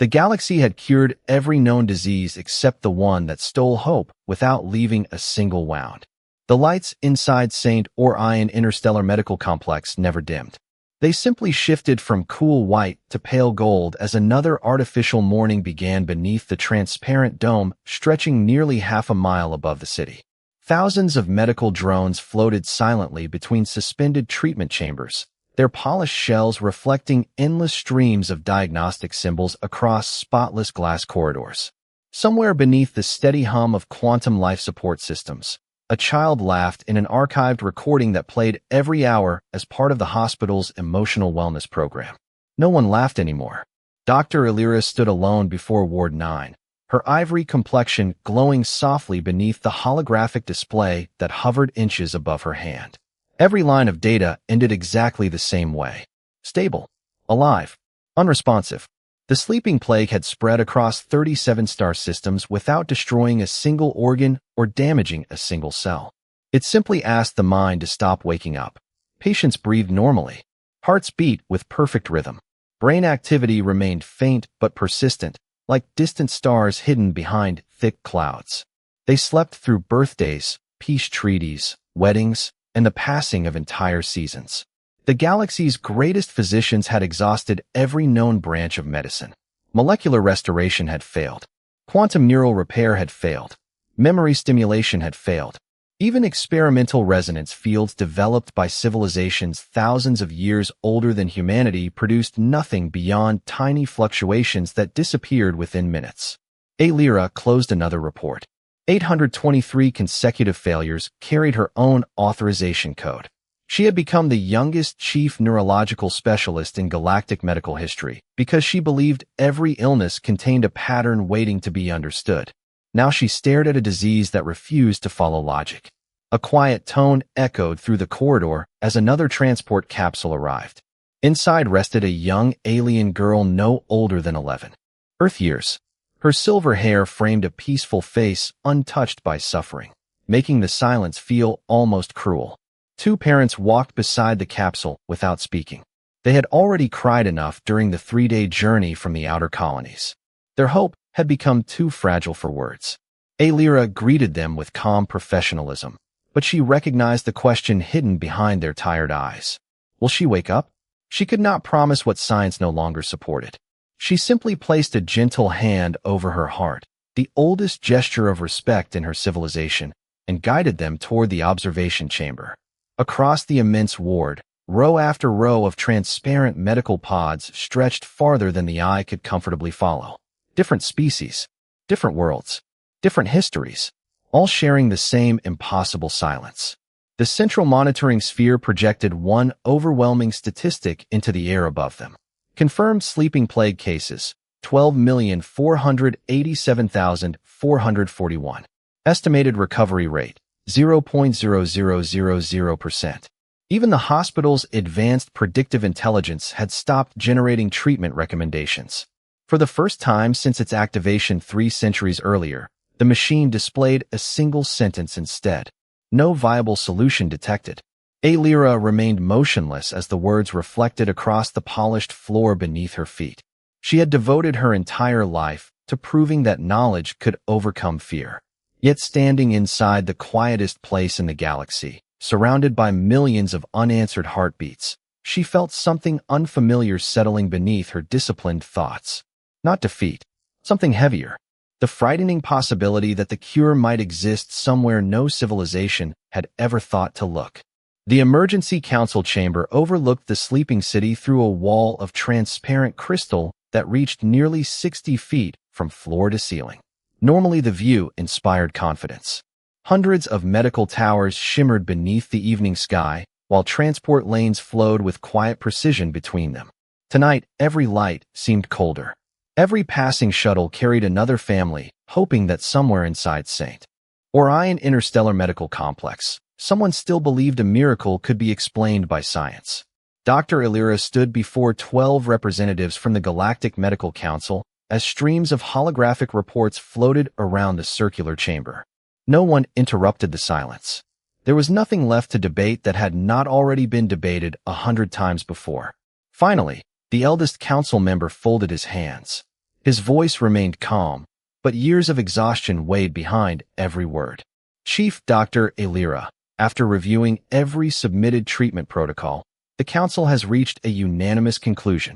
The galaxy had cured every known disease except the one that stole hope without leaving a single wound. The lights inside St. Orion Interstellar Medical Complex never dimmed. They simply shifted from cool white to pale gold as another artificial morning began beneath the transparent dome stretching nearly half a mile above the city. Thousands of medical drones floated silently between suspended treatment chambers, their polished shells reflecting endless streams of diagnostic symbols across spotless glass corridors. Somewhere beneath the steady hum of quantum life support systems, a child laughed in an archived recording that played every hour as part of the hospital's emotional wellness program. No one laughed anymore. Dr. Illyra stood alone before Ward 9, her ivory complexion glowing softly beneath the holographic display that hovered inches above her hand. Every line of data ended exactly the same way. Stable. Alive. Unresponsive. The sleeping plague had spread across 37 star systems without destroying a single organ or damaging a single cell. It simply asked the mind to stop waking up. Patients breathed normally. Hearts beat with perfect rhythm. Brain activity remained faint but persistent, like distant stars hidden behind thick clouds. They slept through birthdays, peace treaties, weddings, and the passing of entire seasons. The galaxy's greatest physicians had exhausted every known branch of medicine. Molecular restoration had failed. Quantum neural repair had failed. Memory stimulation had failed. Even experimental resonance fields developed by civilizations thousands of years older than humanity produced nothing beyond tiny fluctuations that disappeared within minutes. Illyra closed another report. 823 consecutive failures carried her own authorization code. She had become the youngest chief neurological specialist in galactic medical history because she believed every illness contained a pattern waiting to be understood. Now she stared at a disease that refused to follow logic. A quiet tone echoed through the corridor as another transport capsule arrived. Inside rested a young alien girl no older than 11. Earth years. Her silver hair framed a peaceful face untouched by suffering, making the silence feel almost cruel. Two parents walked beside the capsule without speaking. They had already cried enough during the 3-day journey from the outer colonies. Their hope had become too fragile for words. Illyra greeted them with calm professionalism, but she recognized the question hidden behind their tired eyes. Will she wake up? She could not promise what science no longer supported. She simply placed a gentle hand over her heart, the oldest gesture of respect in her civilization, and guided them toward the observation chamber. Across the immense ward, row after row of transparent medical pods stretched farther than the eye could comfortably follow. Different species, different worlds, different histories, all sharing the same impossible silence. The central monitoring sphere projected one overwhelming statistic into the air above them. Confirmed sleeping plague cases, 12,487,441. Estimated recovery rate, 0.0000%. Even the hospital's advanced predictive intelligence had stopped generating treatment recommendations. For the first time since its activation 3 centuries earlier, the machine displayed a single sentence instead. No viable solution detected. Illyra remained motionless as the words reflected across the polished floor beneath her feet. She had devoted her entire life to proving that knowledge could overcome fear. Yet standing inside the quietest place in the galaxy, surrounded by millions of unanswered heartbeats, she felt something unfamiliar settling beneath her disciplined thoughts. Not defeat, something heavier. The frightening possibility that the cure might exist somewhere no civilization had ever thought to look. The emergency council chamber overlooked the sleeping city through a wall of transparent crystal that reached nearly 60 feet from floor to ceiling. Normally the view inspired confidence. Hundreds of medical towers shimmered beneath the evening sky, while transport lanes flowed with quiet precision between them. Tonight, every light seemed colder. Every passing shuttle carried another family, hoping that somewhere inside St. Orion Interstellar Medical Complex, someone still believed a miracle could be explained by science. Dr. Illyra stood before 12 representatives from the Galactic Medical Council as streams of holographic reports floated around the circular chamber. No one interrupted the silence. There was nothing left to debate that had not already been debated 100 times before. Finally, the eldest council member folded his hands. His voice remained calm, but years of exhaustion weighed behind every word. Chief Dr. Elira, after reviewing every submitted treatment protocol, the council has reached a unanimous conclusion.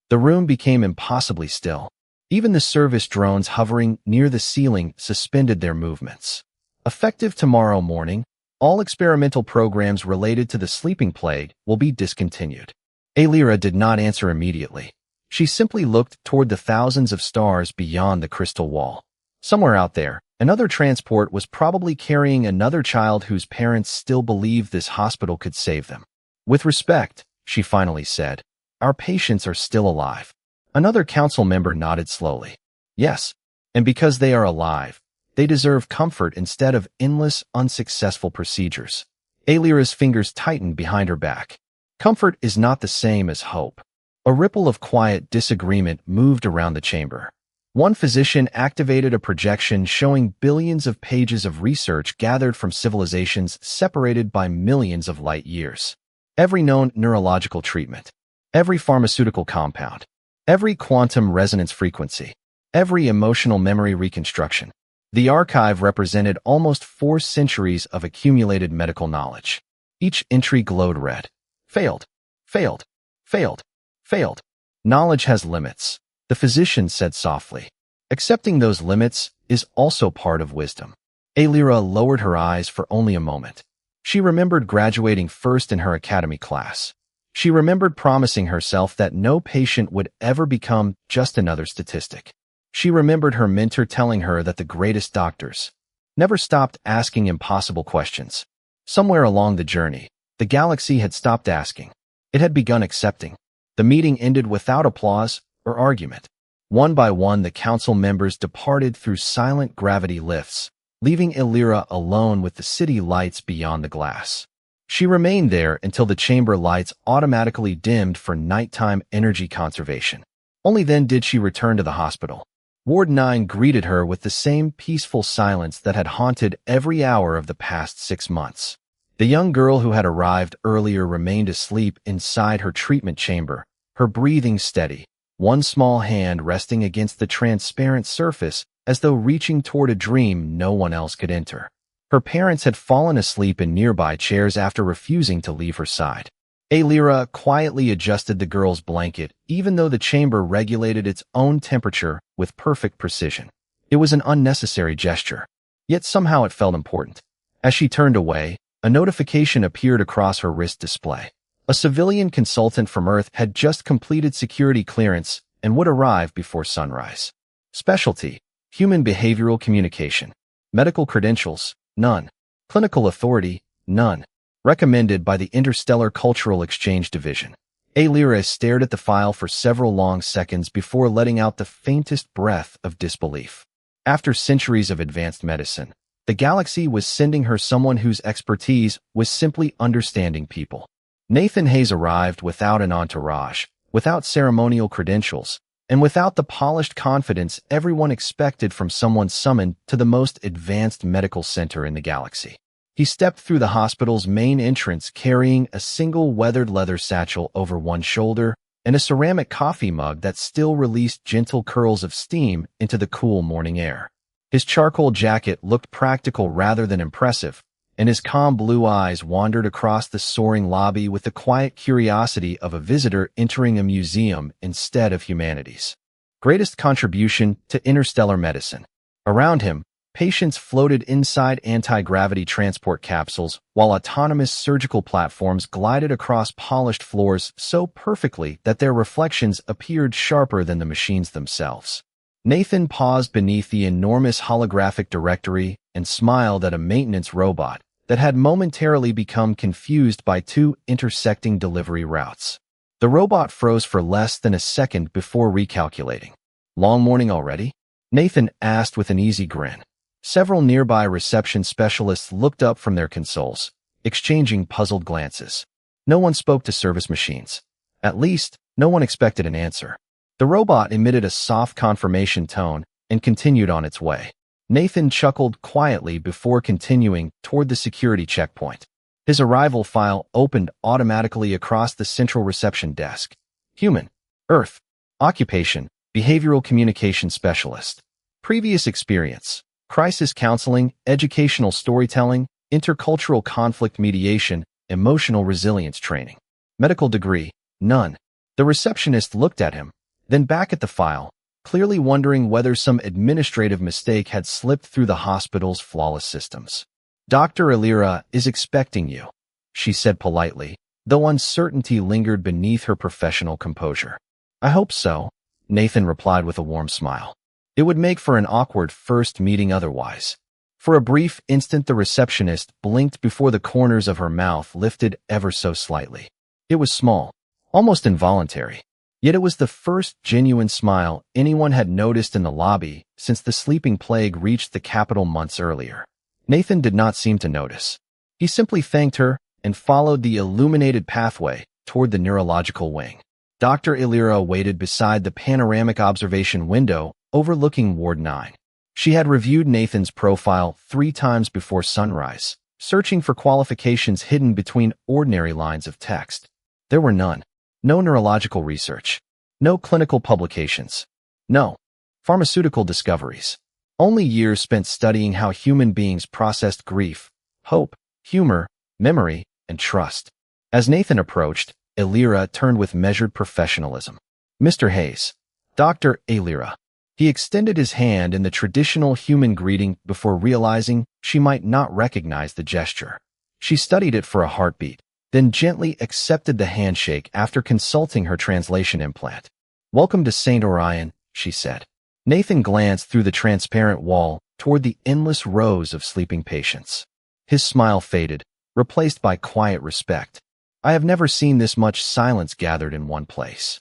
The room became impossibly still. Even the service drones hovering near the ceiling suspended their movements. Effective tomorrow morning, all experimental programs related to the sleeping plague will be discontinued. Elira did not answer immediately. She simply looked toward the thousands of stars beyond the crystal wall. Somewhere out there, another transport was probably carrying another child whose parents still believed this hospital could save them. With respect, she finally said, "Our patients are still alive." Another council member nodded slowly. Yes, and because they are alive, they deserve comfort instead of endless, unsuccessful procedures. Elira's fingers tightened behind her back. Comfort is not the same as hope. A ripple of quiet disagreement moved around the chamber. One physician activated a projection showing billions of pages of research gathered from civilizations separated by millions of light years. Every known neurological treatment, every pharmaceutical compound, every quantum resonance frequency, every emotional memory reconstruction. The archive represented almost 4 centuries of accumulated medical knowledge. Each entry glowed red. Failed. Failed. Failed. Failed. Knowledge has limits, the physician said softly. Accepting those limits is also part of wisdom. Elira lowered her eyes for only a moment. She remembered graduating first in her academy class. She remembered promising herself that no patient would ever become just another statistic. She remembered her mentor telling her that the greatest doctors never stopped asking impossible questions. Somewhere along the journey, the galaxy had stopped asking. It had begun accepting. The meeting ended without applause or argument. One by one, the council members departed through silent gravity lifts, leaving Elira alone with the city lights beyond the glass. She remained there until the chamber lights automatically dimmed for nighttime energy conservation. Only then did she return to the hospital. Ward 9 greeted her with the same peaceful silence that had haunted every hour of the past 6 months. The young girl who had arrived earlier remained asleep inside her treatment chamber, her breathing steady, one small hand resting against the transparent surface as though reaching toward a dream no one else could enter. Her parents had fallen asleep in nearby chairs after refusing to leave her side. Elira quietly adjusted the girl's blanket, even though the chamber regulated its own temperature with perfect precision. It was an unnecessary gesture, yet somehow it felt important. As she turned away, a notification appeared across her wrist display. A civilian consultant from Earth had just completed security clearance and would arrive before sunrise. Specialty: human behavioral communication. Medical credentials: none. Clinical authority: none. Recommended by the Interstellar Cultural Exchange Division. Elira stared at the file for several long seconds before letting out the faintest breath of disbelief. After centuries of advanced medicine, the galaxy was sending her someone whose expertise was simply understanding people. Nathan Hayes arrived without an entourage, without ceremonial credentials, and without the polished confidence everyone expected from someone summoned to the most advanced medical center in the galaxy. He stepped through the hospital's main entrance carrying a single weathered leather satchel over one shoulder and a ceramic coffee mug that still released gentle curls of steam into the cool morning air. His charcoal jacket looked practical rather than impressive, and his calm blue eyes wandered across the soaring lobby with the quiet curiosity of a visitor entering a museum instead of humanities. Greatest contribution to interstellar medicine. Around him, patients floated inside anti-gravity transport capsules while autonomous surgical platforms glided across polished floors so perfectly that their reflections appeared sharper than the machines themselves. Nathan paused beneath the enormous holographic directory and smiled at a maintenance robot that had momentarily become confused by 2 intersecting delivery routes. The robot froze for less than a second before recalculating. "Long morning already?" Nathan asked with an easy grin. Several nearby reception specialists looked up from their consoles, exchanging puzzled glances. No one spoke to service machines. At least, no one expected an answer. The robot emitted a soft confirmation tone and continued on its way. Nathan chuckled quietly before continuing toward the security checkpoint. His arrival file opened automatically across the central reception desk. Human. Earth. Occupation: behavioral communication specialist. Previous experience: crisis counseling, educational storytelling, intercultural conflict mediation, emotional resilience training. Medical degree: none. The receptionist looked at him, then back at the file, clearly wondering whether some administrative mistake had slipped through the hospital's flawless systems. "Dr. Illyra is expecting you," she said politely, though uncertainty lingered beneath her professional composure. "I hope so," Nathan replied with a warm smile. It would make for an awkward first meeting otherwise. For a brief instant the receptionist blinked before the corners of her mouth lifted ever so slightly. It was small, almost involuntary. Yet it was the first genuine smile anyone had noticed in the lobby since the sleeping plague reached the capital months earlier. Nathan did not seem to notice. He simply thanked her and followed the illuminated pathway toward the neurological wing. Dr. Illyra waited beside the panoramic observation window overlooking Ward 9. She had reviewed Nathan's profile 3 times before sunrise, searching for qualifications hidden between ordinary lines of text. There were none. No neurological research. No clinical publications. No pharmaceutical discoveries. Only years spent studying how human beings processed grief, hope, humor, memory, and trust. As Nathan approached, Illyra turned with measured professionalism. "Mr. Hayes." "Dr. Illyra." He extended his hand in the traditional human greeting before realizing she might not recognize the gesture. She studied it for a heartbeat, then gently accepted the handshake after consulting her translation implant. "Welcome to St. Orion," she said. Nathan glanced through the transparent wall toward the endless rows of sleeping patients. His smile faded, replaced by quiet respect. "I have never seen this much silence gathered in one place."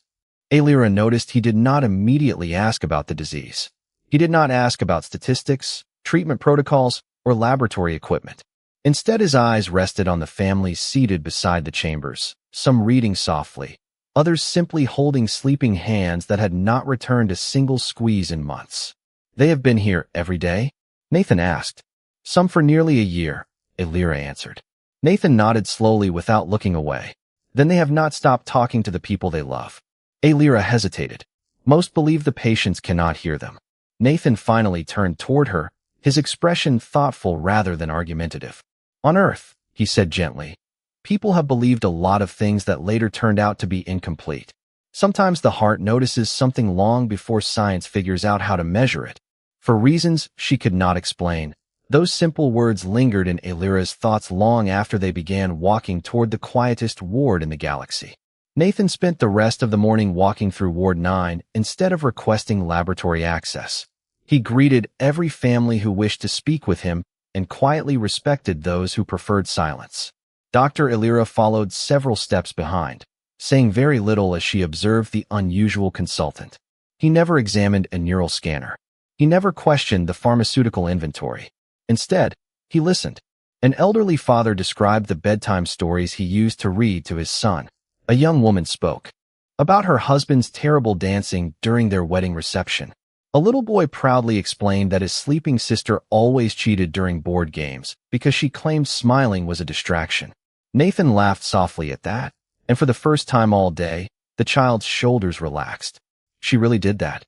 Illyra noticed he did not immediately ask about the disease. He did not ask about statistics, treatment protocols, or laboratory equipment. Instead, his eyes rested on the families seated beside the chambers, some reading softly, others simply holding sleeping hands that had not returned a single squeeze in months. "They have been here every day?" Nathan asked. "Some for nearly a year," Illyra answered. Nathan nodded slowly without looking away. "Then they have not stopped talking to the people they love." Illyra hesitated. "Most believe the patients cannot hear them." Nathan finally turned toward her, his expression thoughtful rather than argumentative. "On Earth," he said gently, "people have believed a lot of things that later turned out to be incomplete. Sometimes the heart notices something long before science figures out how to measure it." For reasons she could not explain, those simple words lingered in Illyra's thoughts long after they began walking toward the quietest ward in the galaxy. Nathan spent the rest of the morning walking through Ward 9 instead of requesting laboratory access. He greeted every family who wished to speak with him and quietly respected those who preferred silence. Dr. Illyra followed several steps behind, saying very little as she observed the unusual consultant. He never examined a neural scanner. He never questioned the pharmaceutical inventory. Instead, he listened. An elderly father described the bedtime stories he used to read to his son. A young woman spoke about her husband's terrible dancing during their wedding reception. A little boy proudly explained that his sleeping sister always cheated during board games because she claimed smiling was a distraction. Nathan laughed softly at that, and for the first time all day, the child's shoulders relaxed. "She really did that?"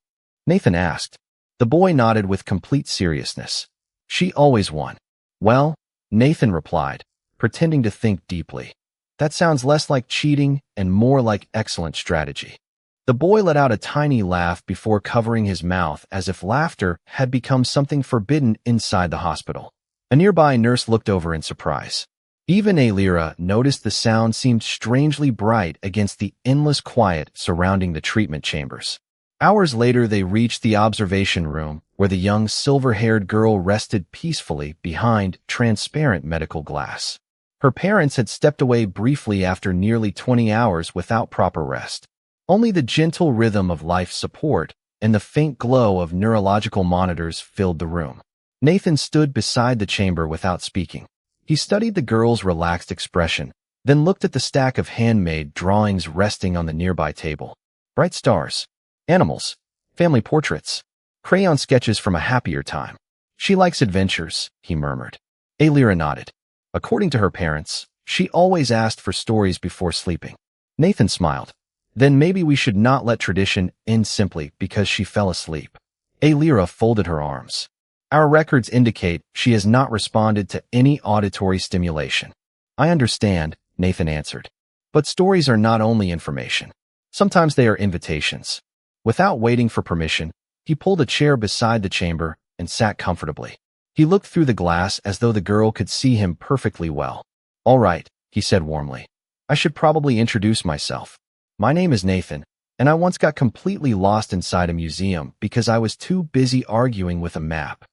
Nathan asked. The boy nodded with complete seriousness. "She always won." "Well," Nathan replied, pretending to think deeply, "that sounds less like cheating and more like excellent strategy." The boy let out a tiny laugh before covering his mouth as if laughter had become something forbidden inside the hospital. A nearby nurse looked over in surprise. Even Illyra noticed the sound seemed strangely bright against the endless quiet surrounding the treatment chambers. Hours later, they reached the observation room where the young silver-haired girl rested peacefully behind transparent medical glass. Her parents had stepped away briefly after nearly 20 hours without proper rest. Only the gentle rhythm of life support and the faint glow of neurological monitors filled the room. Nathan stood beside the chamber without speaking. He studied the girl's relaxed expression, then looked at the stack of handmade drawings resting on the nearby table. Bright stars, animals, family portraits, crayon sketches from a happier time. "She likes adventures," he murmured. Illyra nodded. According to her parents, she always asked for stories before sleeping. Nathan smiled. Then maybe we should not let tradition end simply because she fell asleep. Alira folded her arms. Our records indicate she has not responded to any auditory stimulation. I understand, Nathan answered. But stories are not only information. Sometimes they are invitations. Without waiting for permission, he pulled a chair beside the chamber and sat comfortably. He looked through the glass as though the girl could see him perfectly well. All right, he said warmly. I should probably introduce myself. My name is Nathan, and I once got completely lost inside a museum because I was too busy arguing with a map.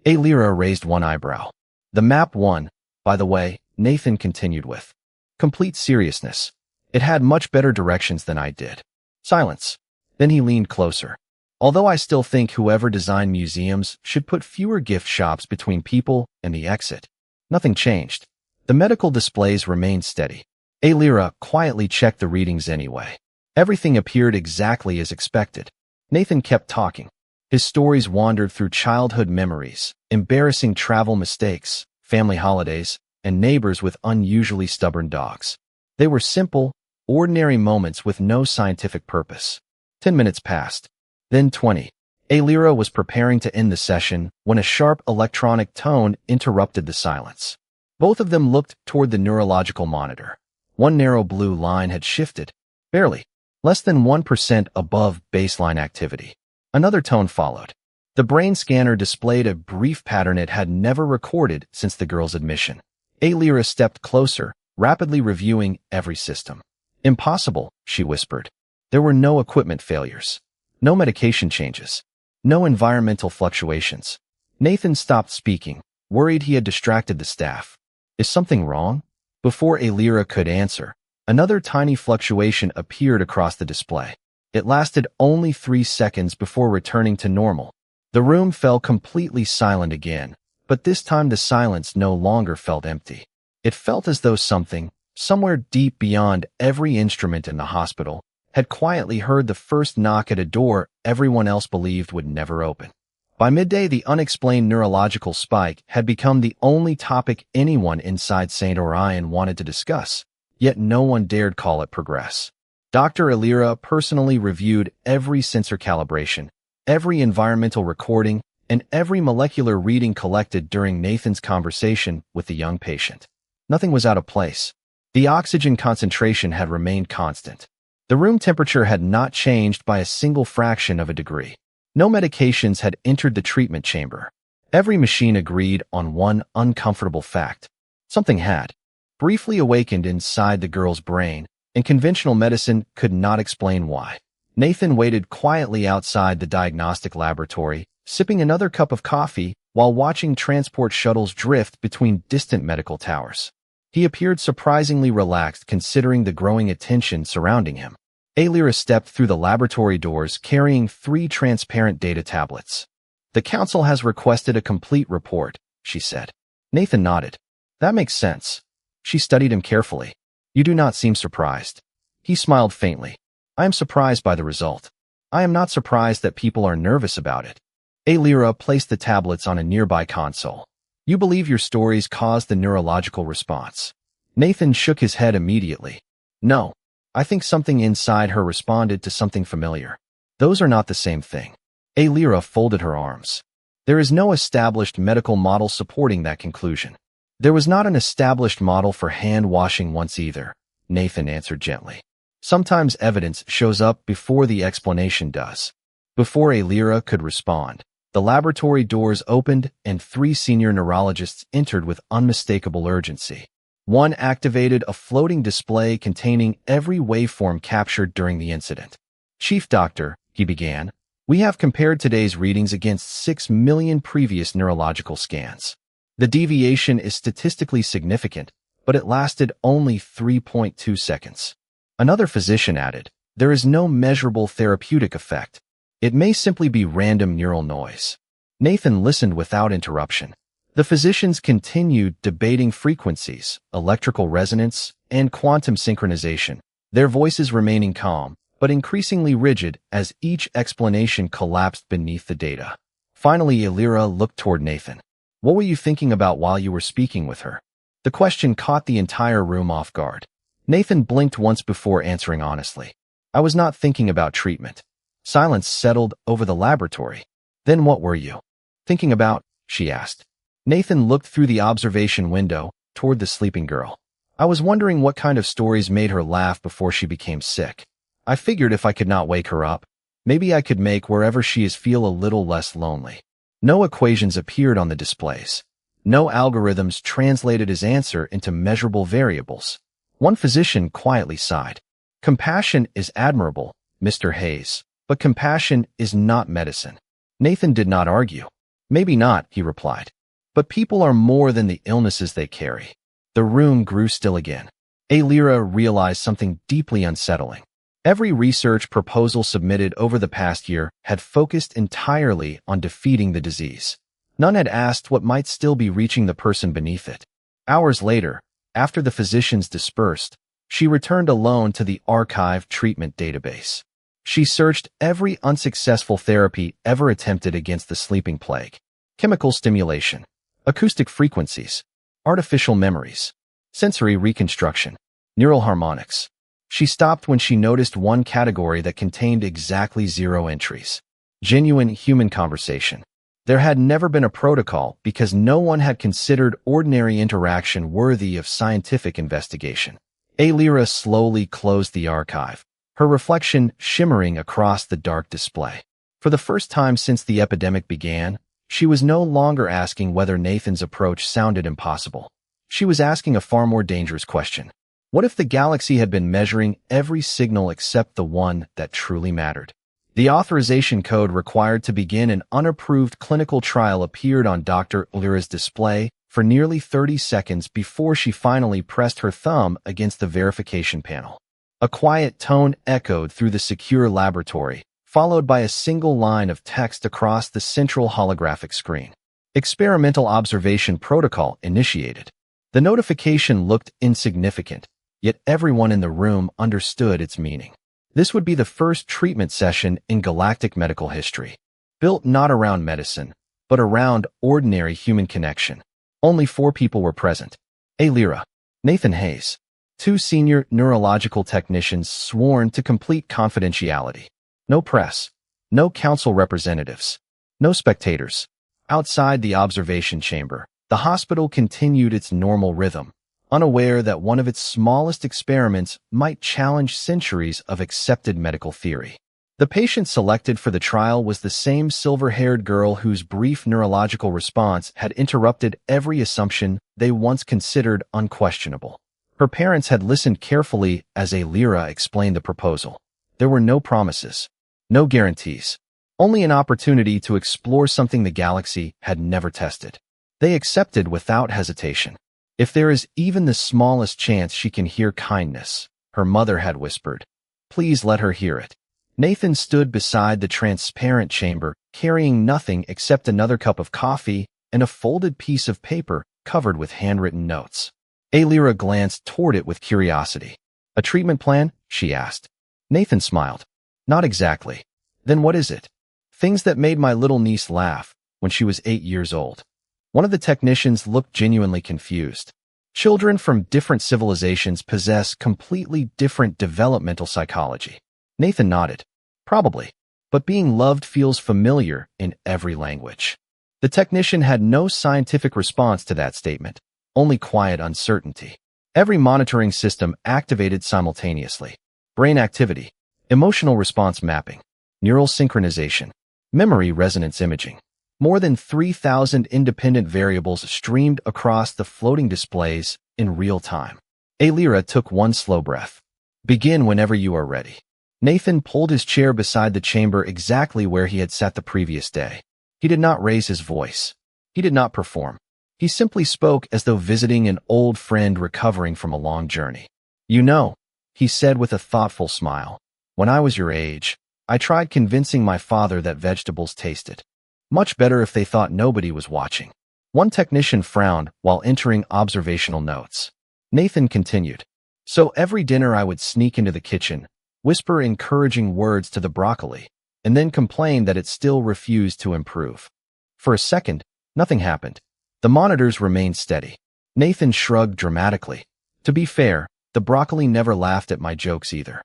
Alira raised one eyebrow. The map won, by the way, Nathan continued with complete seriousness. It had much better directions than I did. Silence. Then he leaned closer. Although I still think whoever designed museums should put fewer gift shops between people and the exit. Nothing changed. The medical displays remained steady. Alira quietly checked the readings anyway. Everything appeared exactly as expected. Nathan kept talking. His stories wandered through childhood memories, embarrassing travel mistakes, family holidays, and neighbors with unusually stubborn dogs. They were simple, ordinary moments with no scientific purpose. 10 minutes passed. Then 20. Alira was preparing to end the session when a sharp electronic tone interrupted the silence. Both of them looked toward the neurological monitor. One narrow blue line had shifted, barely, less than 1% above baseline activity. Another tone followed. The brain scanner displayed a brief pattern it had never recorded since the girl's admission. Alira stepped closer, rapidly reviewing every system. Impossible, she whispered. There were no equipment failures. No medication changes. No environmental fluctuations. Nathan stopped speaking, worried he had distracted the staff. Is something wrong? Before Alira could answer, another tiny fluctuation appeared across the display. It lasted only 3 seconds before returning to normal. The room fell completely silent again, but this time the silence no longer felt empty. It felt as though something, somewhere deep beyond every instrument in the hospital, had quietly heard the first knock at a door everyone else believed would never open. By midday, the unexplained neurological spike had become the only topic anyone inside St. Orion wanted to discuss, yet no one dared call it progress. Dr. Alira personally reviewed every sensor calibration, every environmental recording, and every molecular reading collected during Nathan's conversation with the young patient. Nothing was out of place. The oxygen concentration had remained constant. The room temperature had not changed by a single fraction of a degree. No medications had entered the treatment chamber. Every machine agreed on one uncomfortable fact. Something had briefly awakened inside the girl's brain, and conventional medicine could not explain why. Nathan waited quietly outside the diagnostic laboratory, sipping another cup of coffee while watching transport shuttles drift between distant medical towers. He appeared surprisingly relaxed considering the growing attention surrounding him. Alira stepped through the laboratory doors carrying 3 transparent data tablets. The council has requested a complete report, she said. Nathan nodded. That makes sense. She studied him carefully. You do not seem surprised. He smiled faintly. I am surprised by the result. I am not surprised that people are nervous about it. Alira placed the tablets on a nearby console. You believe your stories caused the neurological response. Nathan shook his head immediately. No. I think something inside her responded to something familiar. Those are not the same thing. Alira folded her arms. There is no established medical model supporting that conclusion. There was not an established model for hand washing once either, Nathan answered gently. Sometimes evidence shows up before the explanation does. Before Alira could respond, the laboratory doors opened and 3 senior neurologists entered with unmistakable urgency. One activated a floating display containing every waveform captured during the incident. Chief Doctor, he began, we have compared today's readings against 6 million previous neurological scans. The deviation is statistically significant, but it lasted only 3.2 seconds. Another physician added, there is no measurable therapeutic effect. It may simply be random neural noise. Nathan listened without interruption. The physicians continued debating frequencies, electrical resonance, and quantum synchronization, their voices remaining calm, but increasingly rigid as each explanation collapsed beneath the data. Finally, Alira looked toward Nathan. What were you thinking about while you were speaking with her? The question caught the entire room off guard. Nathan blinked once before answering honestly. I was not thinking about treatment. Silence settled over the laboratory. Then what were you thinking about? She asked. Nathan looked through the observation window toward the sleeping girl. I was wondering what kind of stories made her laugh before she became sick. I figured if I could not wake her up, maybe I could make wherever she is feel a little less lonely. No equations appeared on the displays. No algorithms translated his answer into measurable variables. One physician quietly sighed. Compassion is admirable, Mr. Hayes, but compassion is not medicine. Nathan did not argue. Maybe not, he replied. But people are more than the illnesses they carry. The room grew still again. Alira realized something deeply unsettling. Every research proposal submitted over the past year had focused entirely on defeating the disease. None had asked what might still be reaching the person beneath it. Hours later, after the physicians dispersed, she returned alone to the archive treatment database. She searched every unsuccessful therapy ever attempted against the sleeping plague. Chemical stimulation, acoustic frequencies, artificial memories, sensory reconstruction, neural harmonics. She stopped when she noticed one category that contained exactly 0 entries. Genuine human conversation. There had never been a protocol because no one had considered ordinary interaction worthy of scientific investigation. Alira slowly closed the archive, her reflection shimmering across the dark display. For the first time since the epidemic began, she was no longer asking whether Nathan's approach sounded impossible. She was asking a far more dangerous question. What if the galaxy had been measuring every signal except the one that truly mattered? The authorization code required to begin an unapproved clinical trial appeared on Dr. Alira's display for nearly 30 seconds before she finally pressed her thumb against the verification panel. A quiet tone echoed through the secure laboratory, followed by a single line of text across the central holographic screen. Experimental observation protocol initiated. The notification looked insignificant, yet everyone in the room understood its meaning. This would be the first treatment session in galactic medical history, built not around medicine, but around ordinary human connection. Only 4 people were present. Alira, Nathan Hayes, 2 senior neurological technicians sworn to complete confidentiality. No press, no council representatives, no spectators. Outside the observation chamber, the hospital continued its normal rhythm, unaware that one of its smallest experiments might challenge centuries of accepted medical theory. The patient selected for the trial was the same silver-haired girl whose brief neurological response had interrupted every assumption they once considered unquestionable. Her parents had listened carefully as Alira explained the proposal. There were no promises, no guarantees, only an opportunity to explore something the galaxy had never tested. They accepted without hesitation. If there is even the smallest chance she can hear kindness, her mother had whispered, please let her hear it. Nathan stood beside the transparent chamber, carrying nothing except another cup of coffee and a folded piece of paper covered with handwritten notes. Alira glanced toward it with curiosity. A treatment plan? She asked. Nathan smiled. Not exactly. Then what is it? Things that made my little niece laugh when she was 8 years old. One of the technicians looked genuinely confused. Children from different civilizations possess completely different developmental psychology. Nathan nodded. Probably. But being loved feels familiar in every language. The technician had no scientific response to that statement, only quiet uncertainty. Every monitoring system activated simultaneously. Brain activity, emotional response mapping, neural synchronization, memory resonance imaging. More than 3,000 independent variables streamed across the floating displays in real time. Alira took one slow breath. Begin whenever you are ready. Nathan pulled his chair beside the chamber exactly where he had sat the previous day. He did not raise his voice. He did not perform. He simply spoke as though visiting an old friend recovering from a long journey. You know, he said with a thoughtful smile, when I was your age, I tried convincing my father that vegetables tasted much better if they thought nobody was watching. One technician frowned while entering observational notes. Nathan continued. So every dinner I would sneak into the kitchen, whisper encouraging words to the broccoli, and then complain that it still refused to improve. For a second, nothing happened. The monitors remained steady. Nathan shrugged dramatically. To be fair, the broccoli never laughed at my jokes either.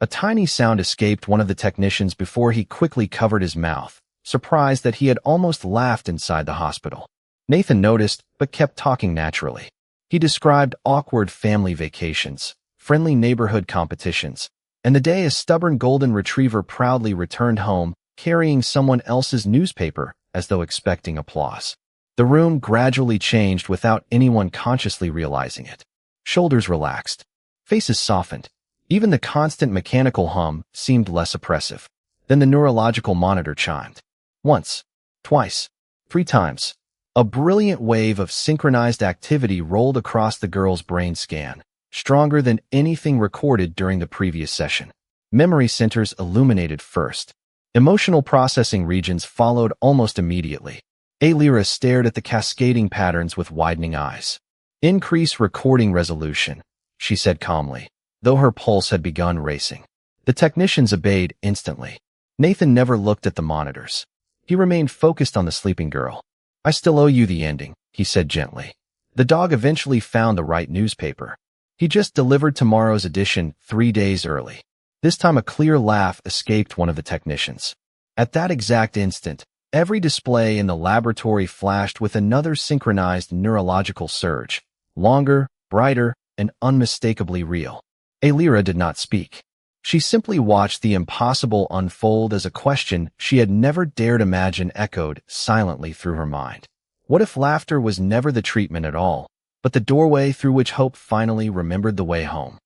A tiny sound escaped one of the technicians before he quickly covered his mouth, surprised that he had almost laughed inside the hospital. Nathan noticed, but kept talking naturally. He described awkward family vacations, friendly neighborhood competitions, and the day a stubborn golden retriever proudly returned home, carrying someone else's newspaper as though expecting applause. The room gradually changed without anyone consciously realizing it. Shoulders relaxed. Faces softened. Even the constant mechanical hum seemed less oppressive. Then the neurological monitor chimed. Once, twice, 3 times. A brilliant wave of synchronized activity rolled across the girl's brain scan, stronger than anything recorded during the previous session. Memory centers illuminated first. Emotional processing regions followed almost immediately. Alira stared at the cascading patterns with widening eyes. Increase recording resolution, she said calmly, though her pulse had begun racing. The technicians obeyed instantly. Nathan never looked at the monitors. He remained focused on the sleeping girl. I still owe you the ending, he said gently. The dog eventually found the right newspaper. He just delivered tomorrow's edition 3 days early. This time a clear laugh escaped one of the technicians. At that exact instant, every display in the laboratory flashed with another synchronized neurological surge, longer, brighter, and unmistakably real. Alira did not speak. She simply watched the impossible unfold as a question she had never dared imagine echoed silently through her mind. What if laughter was never the treatment at all, but the doorway through which hope finally remembered the way home?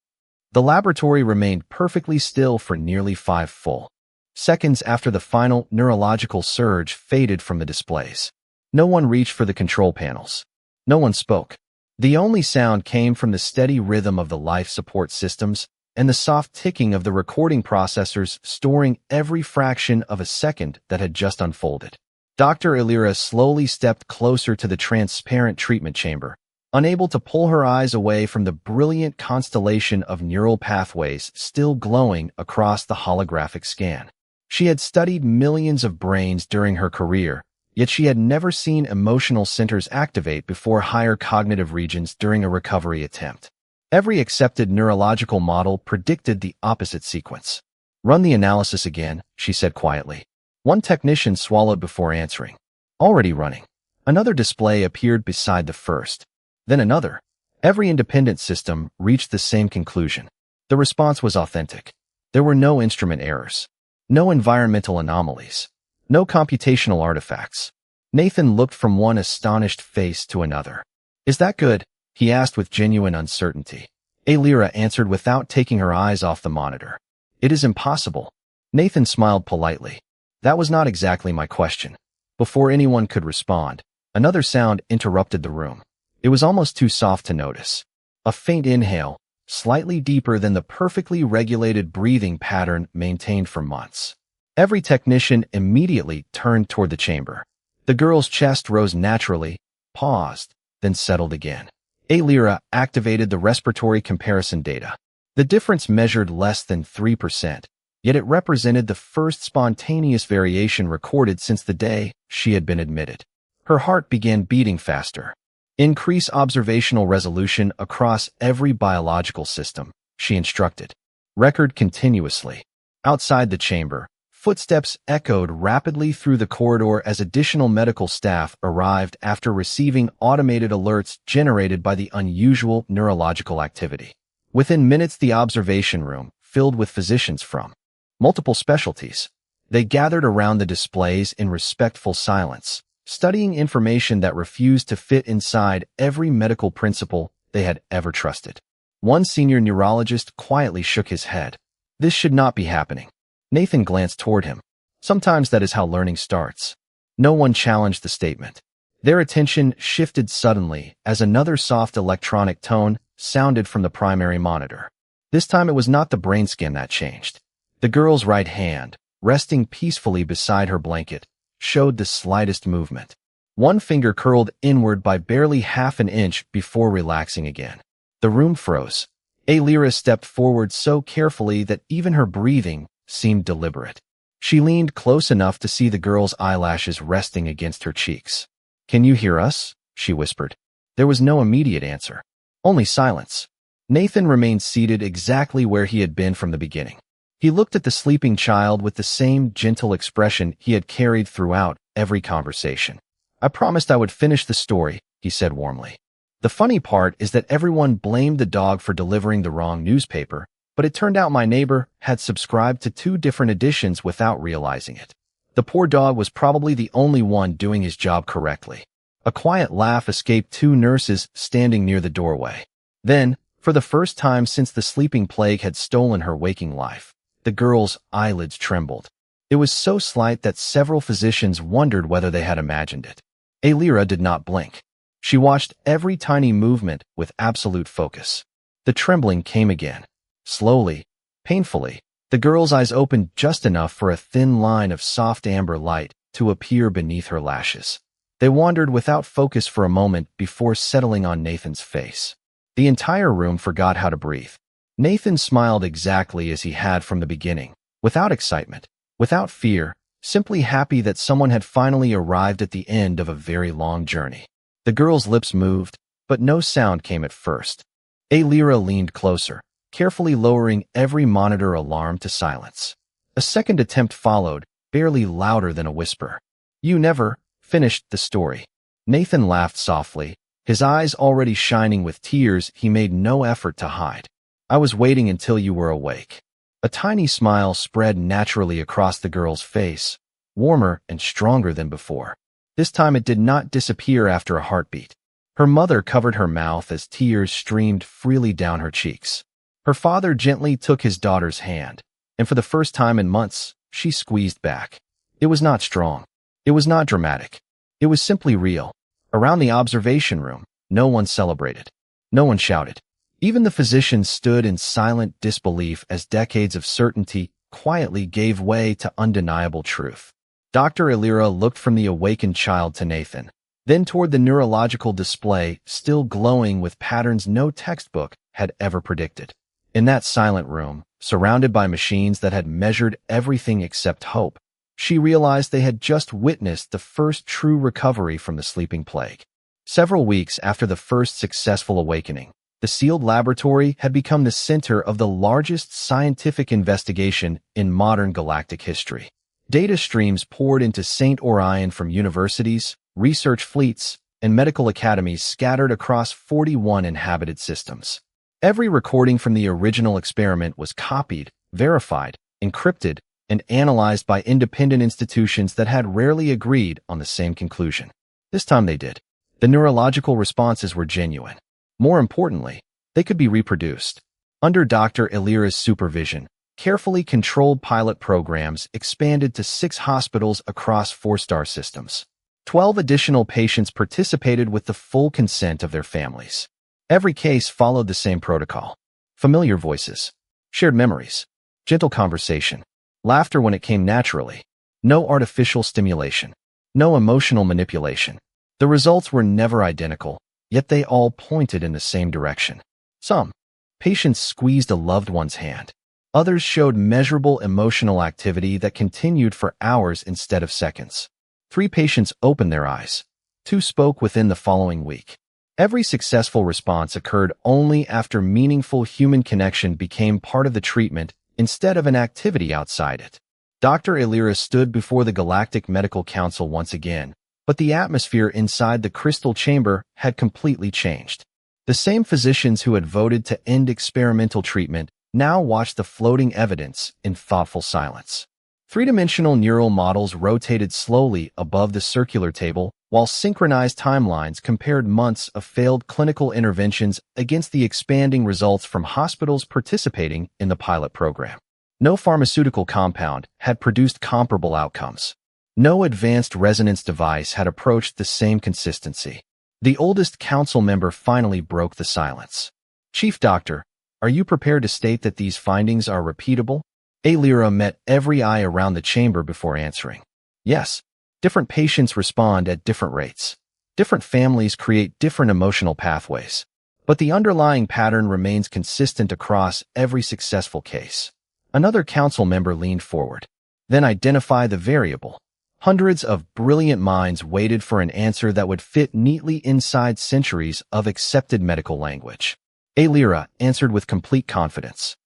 The laboratory remained perfectly still for nearly 5 full seconds after the final neurological surge faded from the displays. No one reached for the control panels. No one spoke. The only sound came from the steady rhythm of the life support systems and the soft ticking of the recording processors storing every fraction of a second that had just unfolded. Dr. Alira slowly stepped closer to the transparent treatment chamber, unable to pull her eyes away from the brilliant constellation of neural pathways still glowing across the holographic scan. She had studied millions of brains during her career, yet she had never seen emotional centers activate before higher cognitive regions during a recovery attempt. Every accepted neurological model predicted the opposite sequence. Run the analysis again, she said quietly. One technician swallowed before answering. Already running. Another display appeared beside the first. Then another. Every independent system reached the same conclusion. The response was authentic. There were no instrument errors. No environmental anomalies. No computational artifacts. Nathan looked from one astonished face to another. Is that good? He asked with genuine uncertainty. Alira answered without taking her eyes off the monitor. It is impossible. Nathan smiled politely. That was not exactly my question. Before anyone could respond, another sound interrupted the room. It was almost too soft to notice. A faint inhale, slightly deeper than the perfectly regulated breathing pattern maintained for months. Every technician immediately turned toward the chamber. The girl's chest rose naturally, paused, then settled again. Alira activated the respiratory comparison data. The difference measured less than 3%, yet it represented the first spontaneous variation recorded since the day she had been admitted. Her heart began beating faster. Increase observational resolution across every biological system, she instructed. Record continuously. Outside the chamber, footsteps echoed rapidly through the corridor as additional medical staff arrived after receiving automated alerts generated by the unusual neurological activity. Within minutes, the observation room filled with physicians from multiple specialties. They gathered around the displays in respectful silence, studying information that refused to fit inside every medical principle they had ever trusted. One senior neurologist quietly shook his head. This should not be happening. Nathan glanced toward him. Sometimes that is how learning starts. No one challenged the statement. Their attention shifted suddenly as another soft electronic tone sounded from the primary monitor. This time it was not the brain scan that changed. The girl's right hand, resting peacefully beside her blanket, showed the slightest movement. One finger curled inward by barely half an inch before relaxing again. The room froze. Alira stepped forward so carefully that even her breathing seemed deliberate. She leaned close enough to see the girl's eyelashes resting against her cheeks. "Can you hear us?" she whispered. There was no immediate answer. Only silence. Nathan remained seated exactly where he had been from the beginning. He looked at the sleeping child with the same gentle expression he had carried throughout every conversation. "I promised I would finish the story," he said warmly. The funny part is that everyone blamed the dog for delivering the wrong newspaper, but it turned out my neighbor had subscribed to 2 different editions without realizing it. The poor dog was probably the only one doing his job correctly. A quiet laugh escaped 2 nurses standing near the doorway. Then, for the first time since the sleeping plague had stolen her waking life, the girl's eyelids trembled. It was so slight that several physicians wondered whether they had imagined it. Alira did not blink. She watched every tiny movement with absolute focus. The trembling came again. Slowly, painfully, the girl's eyes opened just enough for a thin line of soft amber light to appear beneath her lashes. They wandered without focus for a moment before settling on Nathan's face. The entire room forgot how to breathe. Nathan smiled exactly as he had from the beginning, without excitement, without fear, simply happy that someone had finally arrived at the end of a very long journey. The girl's lips moved, but no sound came at first. Alira leaned closer, carefully lowering every monitor alarm to silence. A second attempt followed, barely louder than a whisper. "You never finished the story." Nathan laughed softly, his eyes already shining with tears he made no effort to hide. "I was waiting until you were awake." A tiny smile spread naturally across the girl's face, warmer and stronger than before. This time it did not disappear after a heartbeat. Her mother covered her mouth as tears streamed freely down her cheeks. Her father gently took his daughter's hand, and for the first time in months, she squeezed back. It was not strong. It was not dramatic. It was simply real. Around the observation room, no one celebrated. No one shouted. Even the physicians stood in silent disbelief as decades of certainty quietly gave way to undeniable truth. Dr. Alira looked from the awakened child to Nathan, then toward the neurological display still glowing with patterns no textbook had ever predicted. In that silent room, surrounded by machines that had measured everything except hope, she realized they had just witnessed the first true recovery from the sleeping plague. Several weeks after the first successful awakening, the sealed laboratory had become the center of the largest scientific investigation in modern galactic history. Data streams poured into St. Orion from universities, research fleets, and medical academies scattered across 41 inhabited systems. Every recording from the original experiment was copied, verified, encrypted, and analyzed by independent institutions that had rarely agreed on the same conclusion. This time they did. The neurological responses were genuine. More importantly, they could be reproduced. Under Dr. Alira's supervision, carefully controlled pilot programs expanded to 6 hospitals across 4-star systems. 12 additional patients participated with the full consent of their families. Every case followed the same protocol. Familiar voices, shared memories, gentle conversation, laughter when it came naturally, no artificial stimulation, no emotional manipulation. The results were never identical, yet they all pointed in the same direction. Some patients squeezed a loved one's hand. Others showed measurable emotional activity that continued for hours instead of seconds. 3 patients opened their eyes. 2 spoke within the following week. Every successful response occurred only after meaningful human connection became part of the treatment instead of an activity outside it. Dr. Alira stood before the Galactic Medical Council once again, but the atmosphere inside the crystal chamber had completely changed. The same physicians who had voted to end experimental treatment now watched the floating evidence in thoughtful silence. 3-dimensional neural models rotated slowly above the circular table, while synchronized timelines compared months of failed clinical interventions against the expanding results from hospitals participating in the pilot program. No pharmaceutical compound had produced comparable outcomes. No advanced resonance device had approached the same consistency. The oldest council member finally broke the silence. "Chief Doctor, are you prepared to state that these findings are repeatable?" Alira met every eye around the chamber before answering. "Yes. Different patients respond at different rates. Different families create different emotional pathways. But the underlying pattern remains consistent across every successful case." Another council member leaned forward. "Then identify the variable." Hundreds of brilliant minds waited for an answer that would fit neatly inside centuries of accepted medical language. Alira answered with complete confidence.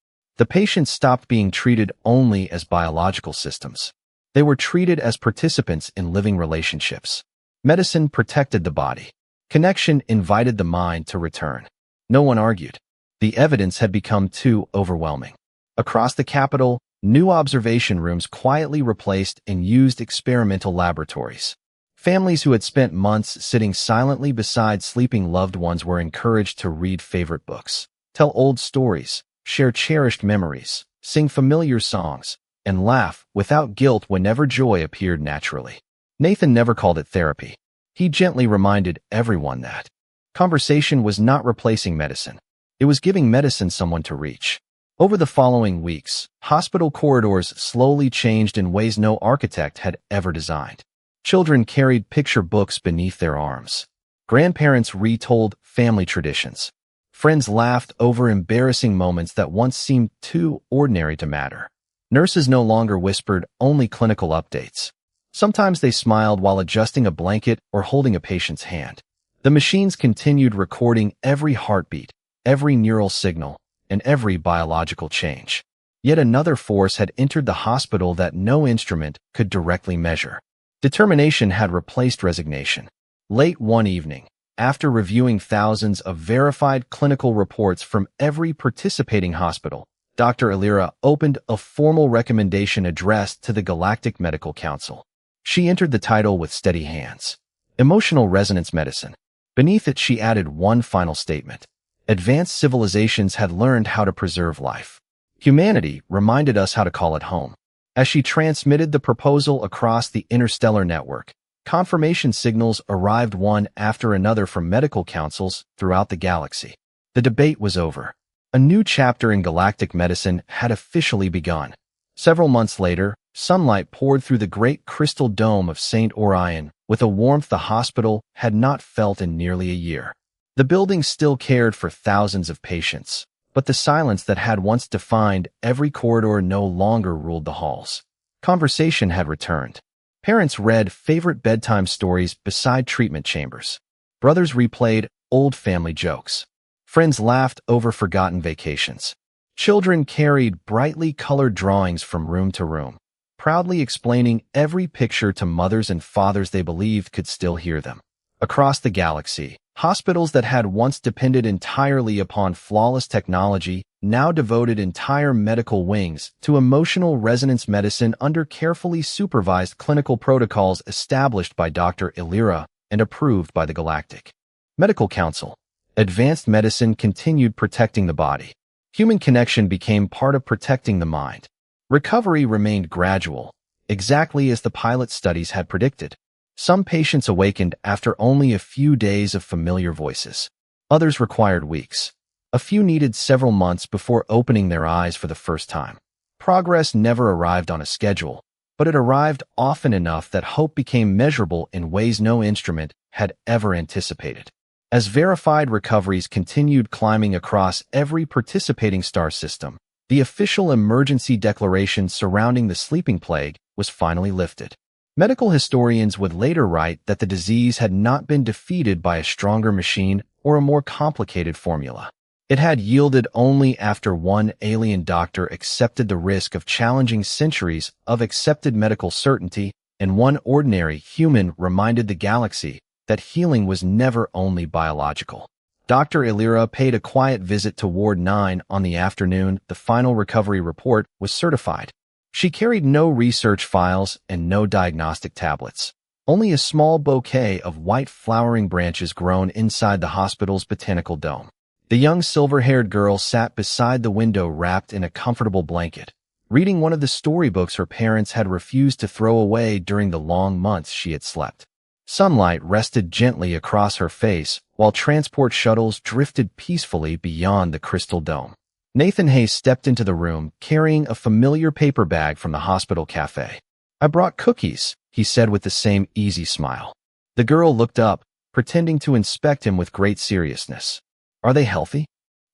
The patients stopped being treated only as biological systems. They were treated as participants in living relationships. Medicine protected the body. Connection invited the mind to return. No one argued. The evidence had become too overwhelming. Across the capital, new observation rooms quietly replaced and used experimental laboratories. Families who had spent months sitting silently beside sleeping loved ones were encouraged to read favorite books, tell old stories, share cherished memories, sing familiar songs, and laugh without guilt whenever joy appeared naturally. Nathan never called it therapy. He gently reminded everyone that conversation was not replacing medicine. It was giving medicine someone to reach. Over the following weeks, hospital corridors slowly changed in ways no architect had ever designed. Children carried picture books beneath their arms. Grandparents retold family traditions. Friends laughed over embarrassing moments that once seemed too ordinary to matter. Nurses no longer whispered only clinical updates. Sometimes they smiled while adjusting a blanket or holding a patient's hand. The machines continued recording every heartbeat, every neural signal, and every biological change. Yet another force had entered the hospital that no instrument could directly measure. Determination had replaced resignation. Late one evening, after reviewing thousands of verified clinical reports from every participating hospital, Dr. Illyra opened a formal recommendation addressed to the Galactic Medical Council. She entered the title with steady hands. Emotional resonance medicine. Beneath it, she added one final statement. Advanced civilizations had learned how to preserve life. Humanity reminded us how to call it home. As she transmitted the proposal across the interstellar network, confirmation signals arrived one after another from medical councils throughout the galaxy. The debate was over. A new chapter in galactic medicine had officially begun. Several months later, sunlight poured through the great crystal dome of St. Orion with a warmth the hospital had not felt in nearly a year. The building still cared for thousands of patients, but the silence that had once defined every corridor no longer ruled the halls. Conversation had returned. Parents read favorite bedtime stories beside treatment chambers. Brothers replayed old family jokes. Friends laughed over forgotten vacations. Children carried brightly colored drawings from room to room, proudly explaining every picture to mothers and fathers they believed could still hear them. Across the galaxy, hospitals that had once depended entirely upon flawless technology now devoted entire medical wings to emotional resonance medicine under carefully supervised clinical protocols established by Dr. Illyra and approved by the Galactic Medical Council. Advanced medicine continued protecting the body. Human connection became part of protecting the mind. Recovery remained gradual, exactly as the pilot studies had predicted. Some patients awakened after only a few days of familiar voices. Others required weeks. A few needed several months before opening their eyes for the first time. Progress never arrived on a schedule, but it arrived often enough that hope became measurable in ways no instrument had ever anticipated. As verified recoveries continued climbing across every participating star system, the official emergency declaration surrounding the sleeping plague was finally lifted. Medical historians would later write that the disease had not been defeated by a stronger machine or a more complicated formula. It had yielded only after one alien doctor accepted the risk of challenging centuries of accepted medical certainty, and one ordinary human reminded the galaxy that healing was never only biological. Dr. Illyra paid a quiet visit to Ward 9 on the afternoon the final recovery report was certified. She carried no research files and no diagnostic tablets, only a small bouquet of white flowering branches grown inside the hospital's botanical dome. The young silver-haired girl sat beside the window wrapped in a comfortable blanket, reading one of the storybooks her parents had refused to throw away during the long months she had slept. Sunlight rested gently across her face while transport shuttles drifted peacefully beyond the crystal dome. Nathan Hayes stepped into the room carrying a familiar paper bag from the hospital cafe. "I brought cookies," he said with the same easy smile. The girl looked up, pretending to inspect him with great seriousness. "Are they healthy?"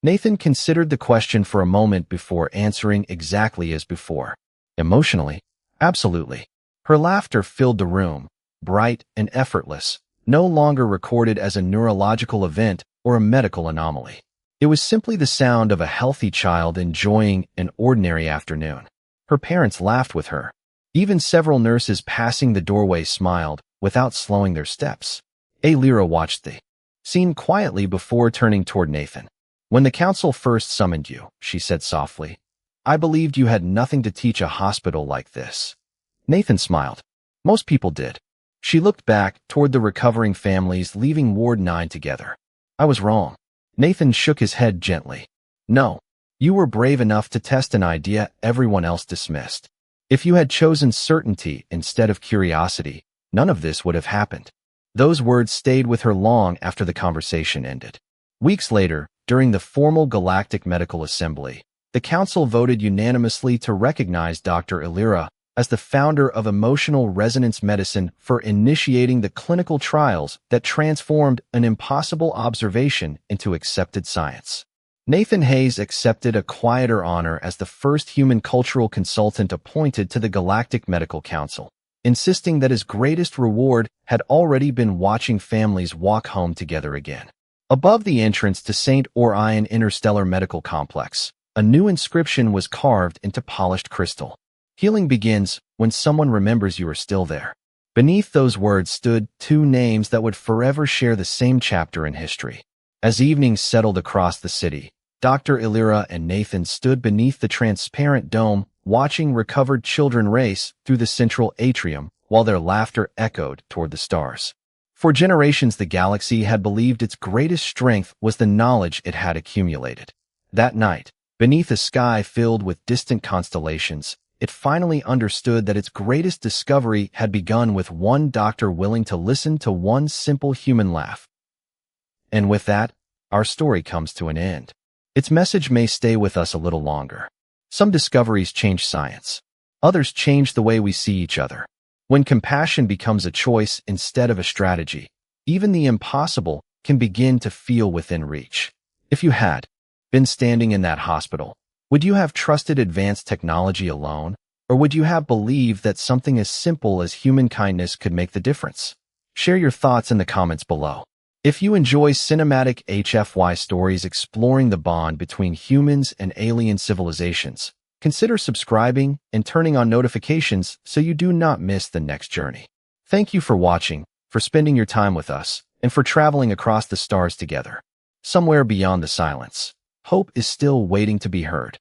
Nathan considered the question for a moment before answering exactly as before. "Emotionally? Absolutely." Her laughter filled the room, bright and effortless, no longer recorded as a neurological event or a medical anomaly. It was simply the sound of a healthy child enjoying an ordinary afternoon. Her parents laughed with her. Even several nurses passing the doorway smiled without slowing their steps. Lyra watched the scene quietly before turning toward Nathan. "When the council first summoned you," she said softly, "I believed you had nothing to teach a hospital like this." Nathan smiled. Most people did. She looked back toward the recovering families leaving Ward 9 together. "I was wrong." Nathan shook his head gently. "No. You were brave enough to test an idea everyone else dismissed. If you had chosen certainty instead of curiosity, none of this would have happened." Those words stayed with her long after the conversation ended. Weeks later, during the formal Galactic Medical Assembly, the council voted unanimously to recognize Dr. Lyra as the founder of emotional resonance medicine for initiating the clinical trials that transformed an impossible observation into accepted science. Nathan Hayes accepted a quieter honor as the first human cultural consultant appointed to the Galactic Medical Council, insisting that his greatest reward had already been watching families walk home together again. Above the entrance to St. Orion Interstellar Medical Complex, a new inscription was carved into polished crystal. "Healing begins when someone remembers you are still there." Beneath those words stood two names that would forever share the same chapter in history. As evening settled across the city, Dr. Lyra and Nathan stood beneath the transparent dome, watching recovered children race through the central atrium while their laughter echoed toward the stars. For generations, the galaxy had believed its greatest strength was the knowledge it had accumulated. That night, beneath a sky filled with distant constellations, it finally understood that its greatest discovery had begun with one doctor willing to listen to one simple human laugh. And with that, our story comes to an end. Its message may stay with us a little longer. Some discoveries change science. Others change the way we see each other. When compassion becomes a choice instead of a strategy, even the impossible can begin to feel within reach. If you had been standing in that hospital, would you have trusted advanced technology alone, or would you have believed that something as simple as human kindness could make the difference? Share your thoughts in the comments below. If you enjoy cinematic HFY stories exploring the bond between humans and alien civilizations, consider subscribing and turning on notifications so you do not miss the next journey. Thank you for watching, for spending your time with us, and for traveling across the stars together. Somewhere beyond the silence, hope is still waiting to be heard.